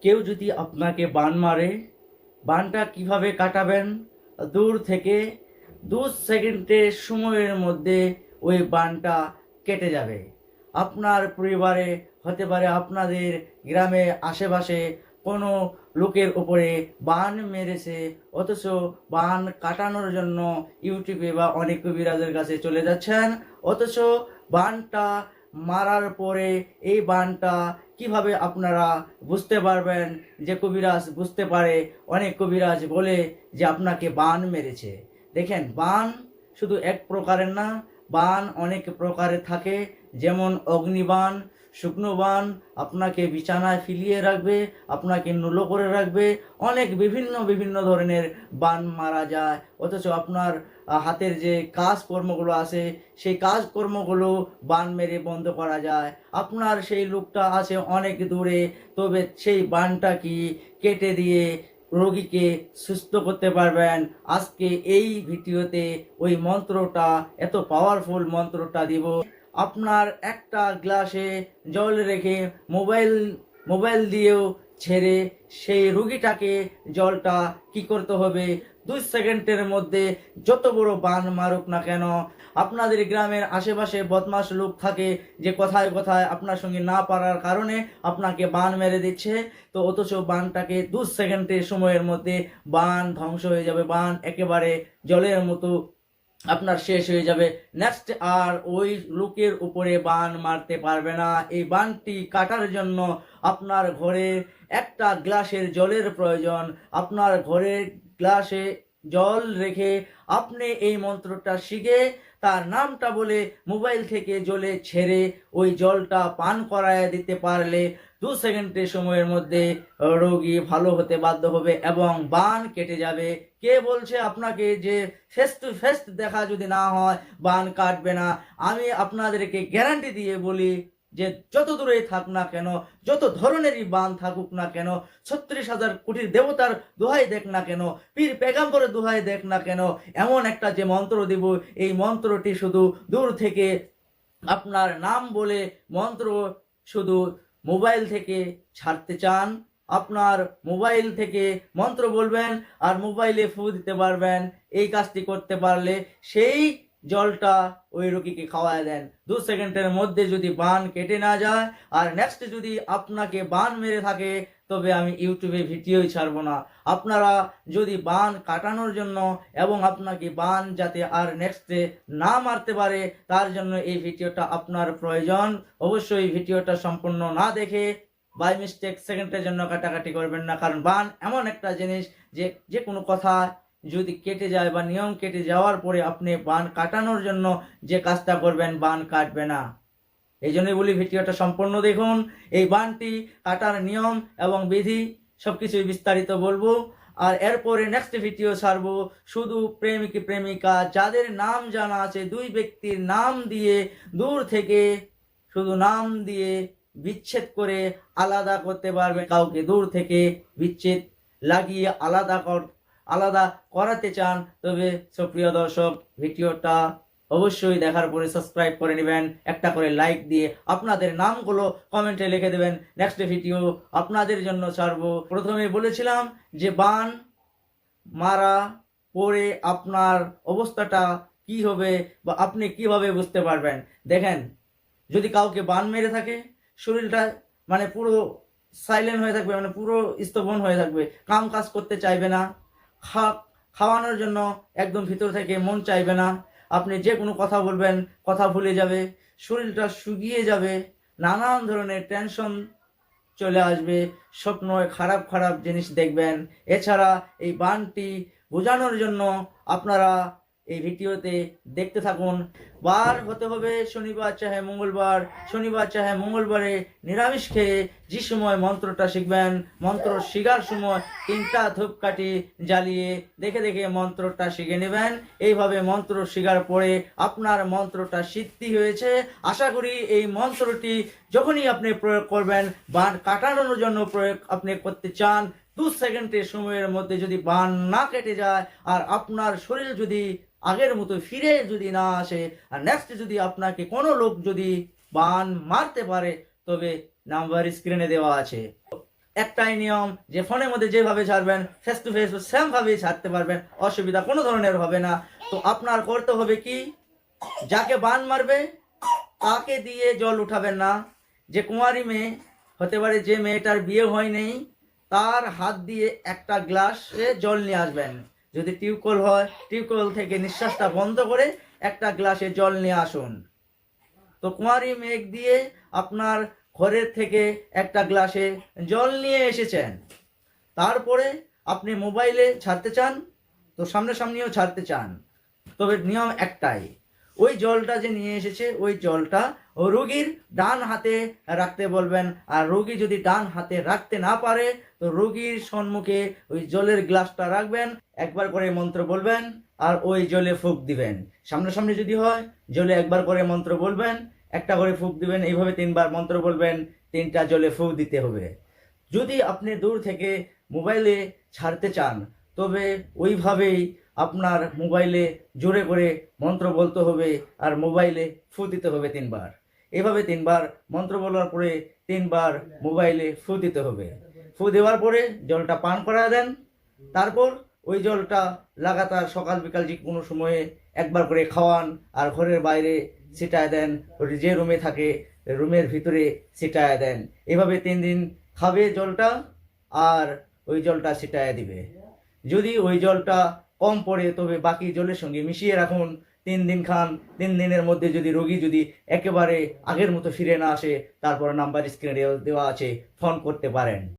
কেউ যদি আপনাকে বান মারে, বানটা কিভাবে কাটাবেন? দূর থেকে 2 সেকেন্ডের সময়ের মধ্যে ওই বানটা কেটে যাবে। আপনার পরিবারে হতে পারে, আপনাদের গ্রামে আশেপাশে কোনো লোকের উপরে বান মেরেছে, অথচ বান কাটানোর জন্য ইউটিউবে বা অনেক কবিরাজের কাছে চলে যাচ্ছেন, অথচ বানটা মারার পরে এই বানটা কিভাবে আপনারা বুঝতে পারবেন যে কবিরাজ বুঝতে পারে? অনেক কবিরাজ বলে যে আপনাকে বান মেরেছে। দেখেন, বান শুধু এক প্রকারের না, বান অনেক প্রকারের থাকে। যেমন অগ্নিবাণ, শুকনো বান, আপনাকে বিছানায় ফিলিয়ে রাখবে, আপনাকে নুলো করে রাখবে, অনেক বিভিন্ন বিভিন্ন ধরনের বান মারা যায়। অথচ আপনার হাতের যে কাজকর্মগুলো আছে, সেই কাজকর্মগুলো বান মেরে বন্ধ করা যায়। আপনার সেই লোকটা আছে অনেক দূরে, তবে সেই বানটা কি কেটে দিয়ে রোগীকে সুস্থ করতে পারবেন। আজকে এই ভিডিওতে ওই মন্ত্রটা, এত পাওয়ারফুল মন্ত্রটা দিব। আপনার একটা গ্লাসে জল রেখে মোবাইল দিয়েও ছেড়ে সেই রুগীটাকে জলটা কি করতে হবে, 2 সেকেন্ডের মধ্যে যত বড় বান মারুক না কেন। আপনাদের গ্রামের আশেপাশে বদমাশ লোক থাকে যে কথায় কথায় আপনার সঙ্গে না পারার কারণে আপনাকে বান মেরে দিচ্ছে, তো অথচ বানটাকে 2 সেকেন্ডের সময়ের মধ্যে বান ধ্বংস হয়ে যাবে, বান একেবারে জলের মতো আপনার শেষ হয়ে যাবে। নেক্সট আর ওই লোকের উপরে বান মারতে পারবে না। এই বানটি কাটার জন্য আপনার ঘরে একটা গ্লাসের জলের প্রয়োজন। আপনার ঘরের গ্লাসে জল রেখে আপনি এই মন্ত্রটা শিখে তার নামটা বলে মোবাইল থেকে জলে ছেড়ে ওই জলটা পান করায় দিতে পারলে 2 সেকেন্ডের সময়ের মধ্যে রোগী ভালো হতে বাধ্য হবে এবং বান কেটে যাবে। কে বলছে আপনাকে যে ফেস টু ফেস দেখা যদি না হয় বান কাটবে না? আমি আপনাদেরকে গ্যারান্টি দিয়ে বলি যে যত দূরেই থাক না কেন, যত ধরনেরই বান থাকুক না কেন, 36,000 কোটির দেবতার দোহাই দেখ না কেন, পীর পেগাম্বরের দোহাই দেখ না কেন, এমন একটা যে মন্ত্র দিব, এই মন্ত্রটি শুধু দূর থেকে আপনার নাম বলে মন্ত্র শুধু মোবাইল থেকে ছাড়তে চান, আপনার মোবাইল থেকে মন্ত্র বলবেন আর মোবাইলে ফু দিতে পারবেন। এই কাজটি করতে পারলে সেই জলটা ওই রোগীকে খাওয়ায় দেন। 2 সেকেন্ডের মধ্যে যদি বান কেটে না যায় আর নেক্সট যদি আপনাকে বান মেরে থাকে, তবে আমি ইউটিউবে ভিডিওই ছাড়বো না। আপনারা যদি বান কাটানোর জন্য এবং আপনাকে বান যাতে আর নেক্সটে না মারতে পারে তার জন্য এই ভিডিওটা আপনার প্রয়োজন। অবশ্যই ভিডিওটা সম্পূর্ণ না দেখে বাই মিস্টেক সেকেন্ডের জন্য কাটাকাটি করবেন না, কারণ বান এমন একটা জিনিস যে যে কোনো কথা যদি কেটে যায় বা নিয়ম কেটে যাওয়ার পরে আপনি বান কাটানোর জন্য যে কাজটা করবেন বান কাটবে না। এই জন্যই বলি ভিডিওটা সম্পূর্ণ দেখুন। এই বানটি কাটার নিয়ম এবং বিধি সবকিছুই বিস্তারিত বলবো, আর এরপরে নেক্সট ভিডিও ছাড়বো শুধু প্রেমিক প্রেমিকা যাদের নাম জানা আছে, 2 ব্যক্তির নাম দিয়ে দূর থেকে শুধু নাম দিয়ে বিচ্ছেদ করে আলাদা করতে পারবে। কাউকে দূর থেকে বিচ্ছেদ লাগিয়ে আলাদা করাতে চান, তবে সুপ্রিয় দর্শক ভিডিওটা অবশ্যই দেখার পরে সাবস্ক্রাইব করে নেবেন, একটা করে লাইক দিয়ে আপনাদের নামগুলো কমেন্টে লিখে দেবেন। নেক্সট ভিডিও আপনাদের জন্য ছাড়বো। প্রথমে বলেছিলাম যে বান মারা পরে আপনার অবস্থাটা কি হবে বা আপনি কিভাবে বুঝতে পারবেন। দেখেন, যদি কাউকে বান মেরে থাকে শরীরটা মানে পুরো সাইলেন্ট হয়ে থাকবে, মানে পুরো স্তবন হয়ে থাকবে, কাম কাজ করতে চাইবে না, খাওয়ানোর জন্য একদম ভিতর থেকে মন চাইবে না, আপনি যে কোনো কথা বলবেন কথা ভুলে যাবে, শরীরটা শুকিয়ে যাবে, নানান ধরনের টেনশন চলে আসবে, স্বপ্ন খারাপ খারাপ জিনিস দেখবেন। এছাড়া এই বানটি বোঝানোর জন্য আপনারা এই ভিডিওতে দেখতে থাকুন। বার হতে হবে শনিবার চাহে মঙ্গলবার, শনিবার চাহে মঙ্গলবারে নিরামিষ খেয়ে যে সময় মন্ত্রটা শিখবেন, মন্ত্র শিখার সময় 3টা ধূপকাঠি জ্বালিয়ে দেখে দেখে মন্ত্রটা শিখে নেবেন। এইভাবে মন্ত্র শিখার পরে আপনার মন্ত্রটা সিদ্ধি হয়েছে। আশা করি এই মন্ত্রটি যখনই আপনি প্রয়োগ করবেন, বান কাটানোর জন্য প্রয়োগ আপনি করতে চান, 2 সেকেন্ডের সময়ের মধ্যে যদি বান না কেটে যায় আর আপনার শরীর যদি আগের মতো ফিরে যদি না আসে আর নেক্সট যদি আপনাকে কোনো লোক যদি বান মারতে পারে, তবে নাম্বার স্ক্রিনে দেওয়া আছে, একটাই নিয়ম যে ফোনের মধ্যে যেভাবে ছাড়বেন ফেস টু ফেস সেমভাবেই ছাড়তে পারবেন, অসুবিধা কোনো ধরনের হবে না। তো আপনার করতে হবে কি, যাকে বান মারবে তাকে দিয়ে জল উঠাবেন না। যে কুমারী মেয়ে হতে পারে, যে মেয়েটার বিয়ে হয়নি, তার হাত দিয়ে একটা গ্লাসে জল নিয়ে আসবেন। যদি টিউবকল হয়, টিউবকল থেকে নিঃশ্বাসটা বন্ধ করে একটা গ্লাসে জল নিয়ে আসুন। তো কুমারী মেঘ দিয়ে আপনার ঘরের থেকে একটা গ্লাসে জল নিয়ে এসেছেন। তারপরে আপনি মোবাইলে ছাড়তে চান, তো সামনাসামনিও ছাড়তে চান, তবে নিয়ম একটাই, ওই জলটা যে নিয়ে এসেছে ওই জলটা রোগীর ডান হাতে রাখতে বলবেন। আর রোগী যদি ডান হাতে রাখতে না পারে তো রোগীর সম্মুখে ওই জলের গ্লাসটা রাখবেন, একবার করে মন্ত্র বলবেন আর ওই জলে ফুঁক দিবেন। সামনাসামনি যদি হয় জলে একবার করে মন্ত্র বলবেন, একটা করে ফুঁক দিবেন, এইভাবে 3বার মন্ত্র বলবেন, 3টা জলে ফুঁক দিতে হবে। যদি আপনি দূর থেকে মোবাইলে ছাড়তে চান তবে ওইভাবেই আপনার মোবাইলে জোরে করে মন্ত্র বলতে হবে আর মোবাইলে ফু দিতে হবে 3বার। এভাবে 3বার মন্ত্র বলার পরে 3বার মোবাইলে ফু দিতে হবে। ফু দেওয়ার পরে জলটা পান করা দেন। তারপর ওই জলটা লাগাতার সকাল বিকাল যে কোনো সময়ে একবার করে খাওয়ান আর ঘরের বাইরে ছিটায় দেন, যে রুমে থাকে রুমের ভিতরে ছিটায় দেন। এভাবে 3 দিন খাবে জলটা আর ওই জলটা ছিটায় দিবে। যদি ওই জলটা কম পড়ে তবে বাকি জলের সঙ্গে মিশিয়ে রাখুন, 3 দিন খান। 3 দিনের মধ্যে যদি রোগী যদি একেবারে আগের মতো ফিরে না আসে, তারপর নাম্বার স্ক্রিনে দেওয়া আছে, ফোন করতে পারেন।